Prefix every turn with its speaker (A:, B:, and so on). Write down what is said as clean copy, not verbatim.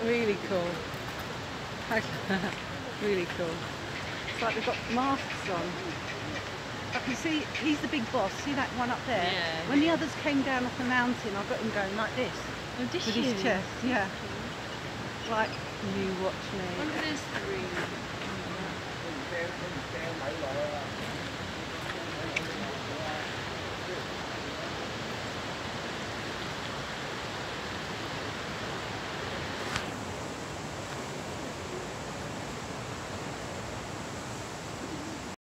A: Really cool. Really cool. It's like they've got masks on. I can see he's the big boss. See that one up there?
B: Yeah.
A: When the others came down off the mountain, I got him going like this.
B: Oh, did
A: with
B: you?
A: his chest, yeah. Like, you watch me.
B: Look at those three.